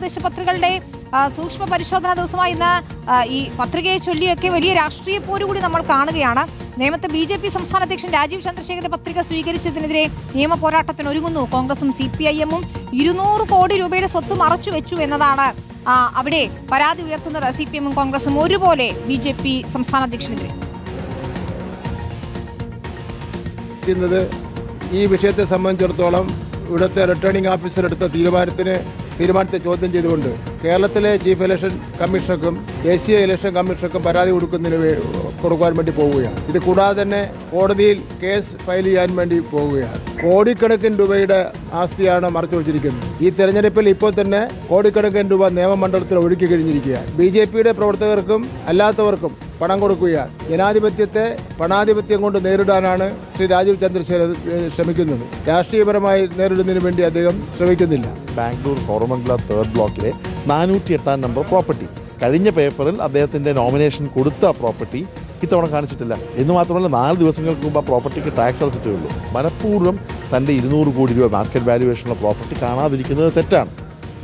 നാമനിർദ്ദേശ പത്രികകളുടെ സൂക്ഷ്മ പരിശോധനാ ദിവസമായി ഇന്ന് ഈ പത്രികയെ ചൊല്ലിയൊക്കെ വലിയ രാഷ്ട്രീയ പോരുകൂടി നമ്മൾ കാണുകയാണ്. നേമത്തെ BJP സംസ്ഥാന അധ്യക്ഷൻ രാജീവ് ചന്ദ്രശേഖരന്റെ പത്രിക സ്വീകരിച്ചതിനെതിരെ നിയമ പോരാട്ടത്തിന് ഒരുങ്ങുന്നു കോൺഗ്രസും CPIM-ഉം. 200 കോടി രൂപയുടെ സ്വത്ത് മറച്ചുവെച്ചു എന്നതാണ് അവിടെ പരാതി ഉയർത്തുന്നത്. CPM-ഉം കോൺഗ്രസും ഒരുപോലെ BJP സംസ്ഥാന അധ്യക്ഷനെതിരെ ഈ വിഷയത്തെ സംബന്ധിച്ചിടത്തോളം ഇവിടുത്തെ റിട്ടേണിംഗ് ഓഫീസർ എടുത്ത തീരുമാനത്തെ ചോദ്യം ചെയ്തുകൊണ്ട് കേരളത്തിലെ ചീഫ് ഇലക്ഷൻ കമ്മീഷണർക്കും ദേശീയ ഇലക്ഷൻ കമ്മീഷണർക്കും പരാതി കൊടുക്കുവാൻ വേണ്ടി പോവുകയാണ്. ഇത് കൂടാതെ തന്നെ കോടതിയിൽ കേസ് ഫയൽ ചെയ്യാൻ വേണ്ടി പോവുകയാണ്. കോടിക്കണക്കിന് രൂപയുടെ ആസ്തിയാണ് മറച്ചു വച്ചിരിക്കുന്നത്. ഈ തെരഞ്ഞെടുപ്പിൽ ഇപ്പോൾ തന്നെ കോടിക്കണക്കിന് രൂപ നിയമമണ്ഡലത്തിൽ ഒഴുക്കി കഴിഞ്ഞിരിക്കുകയാണ്. BJPയുടെ പ്രവർത്തകർക്കും അല്ലാത്തവർക്കും പണം കൊടുക്കുകയാണ്. ജനാധിപത്യത്തെ പണാധിപത്യം കൊണ്ട് നേരിടാനാണ് ശ്രീ രാജീവ് ചന്ദ്രശേഖരൻ ശ്രമിക്കുന്നത്. രാഷ്ട്രീയപരമായി നേരിടുന്നതിന് വേണ്ടി അദ്ദേഹം ശ്രമിക്കുന്നില്ല. ബാംഗ്ലൂർ കോറമംഗല 3rd ബ്ലോക്കിലെ 408 നമ്പർ പ്രോപ്പർട്ടി കഴിഞ്ഞ പേപ്പറിൽ അദ്ദേഹത്തിന്റെ നോമിനേഷൻ കൊടുത്ത പ്രോപ്പർട്ടി ഇത്തവണ കാണിച്ചിട്ടില്ല എന്ന് മാത്രമല്ല 4 ദിവസങ്ങൾക്ക് മുമ്പ് ആ പ്രോപ്പർട്ടിക്ക് ടാക്സ് അടച്ചിട്ടേ ഉള്ളൂ. മനഃപൂർവ്വം തന്റെ 200 കോടി രൂപ മാർക്കറ്റ് വാല്യുവേഷനുള്ള പ്രോപ്പർട്ടി കാണാതിരിക്കുന്നത് തെറ്റാണ്.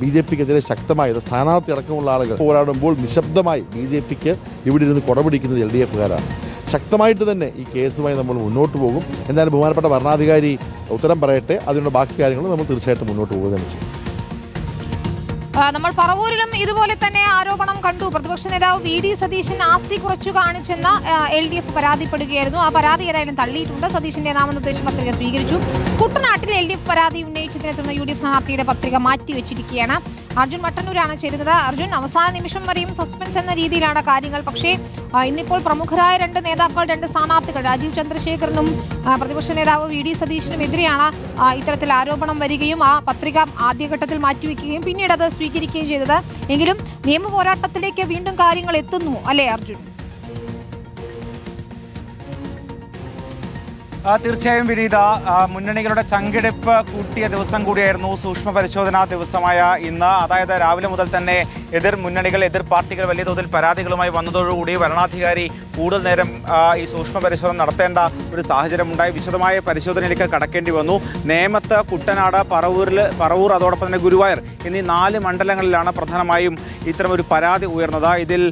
BJPക്കെതിരെ ശക്തമായി സ്ഥാനാർത്ഥി അടക്കമുള്ള ആളുകൾ പോരാടുമ്പോൾ നിശബ്ദമായി BJPക്ക് ഇവിടെ ഇരുന്ന് കൊടപിടിക്കുന്നത് LDFകാരാണ്. ശക്തമായിട്ട് തന്നെ ഈ കേസുമായി നമ്മൾ മുന്നോട്ട് പോകും. എന്തായാലും ബഹുമാനപ്പെട്ട ഭരണാധികാരി ഉത്തരം പറയട്ടെ, അതിനുള്ള ബാക്കി കാര്യങ്ങൾ നമ്മൾ തീർച്ചയായിട്ടും മുന്നോട്ട് പോകുക തന്നെ ചെയ്യും. നമ്മൾ പറവൂരിലും ഇതുപോലെ തന്നെ ആരോപണം കണ്ടു. പ്രതിപക്ഷ നേതാവ് VD സതീശൻ ആസ്തി കുറച്ചു കാണിച്ചെന്ന് LDF പരാതിപ്പെടുകയായിരുന്നു. ആ പരാതി ഏതായാലും തള്ളിയിട്ടുണ്ട്. സതീശന്റെ നാമനിർദ്ദേശ പത്രിക സ്വീകരിച്ചു. കുട്ടനാട്ടിൽ LDF പരാതി ഉന്നയിച്ചതിനെ തുടർന്ന് UDF സ്ഥാനാർത്ഥിയുടെ പത്രിക മാറ്റിവെച്ചിരിക്കുകയാണ്. അർജുൻ മട്ടന്നൂരാണ് ചേരുന്നത്. അർജുൻ, അവസാന നിമിഷം വരെയും സസ്പെൻസ് എന്ന രീതിയിലാണ് കാര്യങ്ങൾ. പക്ഷേ ഇന്നിപ്പോൾ പ്രമുഖരായ 2 നേതാക്കൾ, 2 സ്ഥാനാർത്ഥികൾ രാജീവ് ചന്ദ്രശേഖരനും പ്രതിപക്ഷ നേതാവ് VD സതീശനും എതിരെയാണ് ഇത്തരത്തിൽ ആരോപണം വരികയും ആ പത്രിക ആദ്യഘട്ടത്തിൽ മാറ്റിവെക്കുകയും പിന്നീട് അത് സ്വീകരിക്കുകയും ചെയ്തത്. എങ്കിലും നിയമ പോരാട്ടത്തിലേക്ക് വീണ്ടും കാര്യങ്ങൾ എത്തുന്നു അല്ലേ അർജുൻ? തീർച്ചയായും വിനീത, മുന്നണികളുടെ ചങ്കിടിപ്പ് കൂട്ടിയ ദിവസം കൂടിയായിരുന്നു സൂക്ഷ്മ പരിശോധനാ ദിവസമായ ഇന്ന്. അതായത് രാവിലെ മുതൽ തന്നെ എതിർ മുന്നണികൾ, എതിർ പാർട്ടികൾ വലിയ തോതിൽ പരാതികളുമായി വന്നതോടുകൂടി വരണാധികാരി കൂടുതൽ നേരം ഈ സൂക്ഷ്മ പരിശോധന നടത്തേണ്ട ഒരു സാഹചര്യമുണ്ടായി. വിശദമായ പരിശോധനയിലേക്ക് കടക്കേണ്ടി വന്നു. നേമത്ത്, കുട്ടനാട്, പറവൂർ അതോടൊപ്പം തന്നെ ഗുരുവായൂർ എന്നീ 4 മണ്ഡലങ്ങളിലാണ് പ്രധാനമായും ഇത്തരമൊരു പരാതി ഉയർന്നത്. ഇതിൽ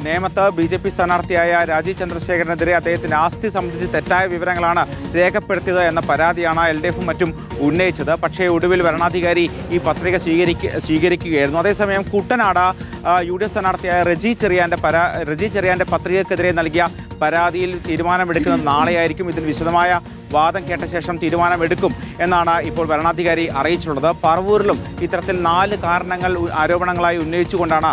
നേമത്ത് BJP സ്ഥാനാർത്ഥിയായ രാജീവ് ചന്ദ്രശേഖരനെതിരെ അദ്ദേഹത്തിന്റെ ആസ്തി സംബന്ധിച്ച് തെറ്റായ വിവരങ്ങളാണ് രേഖപ്പെടുത്തിയത് എന്ന പരാതിയാണ് LDFും മറ്റും ഉന്നയിച്ചത്. പക്ഷേ ഒടുവിൽ വരണാധികാരി ഈ പത്രിക സ്വീകരിക്കുകയായിരുന്നു. അതേസമയം കുട്ടനാട് UDF സ്ഥാനാർത്ഥിയായ റെജി ചെറിയാന്റെ പത്രികക്കെതിരെ നൽകിയ പരാതിയിൽ തീരുമാനമെടുക്കുന്നത് നാളെയായിരിക്കും. ഇതിൽ വിശദമായ വാദം കേട്ട ശേഷം തീരുമാനമെടുക്കും എന്നാണ് ഇപ്പോൾ വരണാധികാരി അറിയിച്ചിട്ടുള്ളത്. പറവൂരിലും ഇത്തരത്തിൽ 4 കാരണങ്ങൾ ആരോപണങ്ങളായി ഉന്നയിച്ചുകൊണ്ടാണ്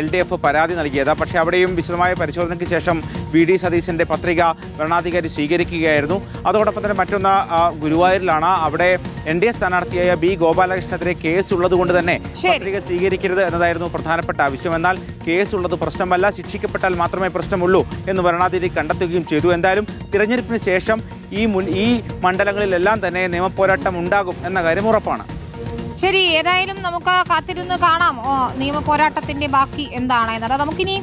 LDF പരാതി നൽകിയത്. പക്ഷേ അവിടെയും വിശദമായ പരിശോധനയ്ക്ക് ശേഷം VD സതീശന്റെ പത്രിക വരണാധികാരി സ്വീകരിക്കുകയായിരുന്നു. അതോടൊപ്പം തന്നെ മറ്റൊന്ന് ഗുരുവായൂരിലാണ്. അവിടെ NDA സ്ഥാനാർത്ഥിയായ B ഗോപാലകൃഷ്ണനെതിരെ കേസ് ഉള്ളത് കൊണ്ട് തന്നെ പത്രിക സ്വീകരിക്കരുത് എന്നതായിരുന്നു പ്രധാനപ്പെട്ട ആവശ്യം. എന്നാൽ കേസ് ഉള്ളത് പ്രശ്നമല്ല, ശിക്ഷിക്കപ്പെട്ടാൽ മാത്രമേ പ്രശ്നമുള്ളൂ എന്ന് വരണാധികാരി കണ്ടെത്തുകയും ചെയ്തു. എന്തായാലും തിരഞ്ഞെടുപ്പിന് ശേഷം ഈ മണ്ഡലങ്ങളിലെല്ലാം തന്നെ നിയമപോരാട്ടം ഉണ്ടാകും എന്ന കാര്യം ഉറപ്പാണ്. ശരി, ഏതായാലും നമുക്ക് കാത്തിരുന്ന് കാണാം നിയമ പോരാട്ടത്തിന്റെ ബാക്കി എന്താണ് എന്നത്. നമുക്കിനി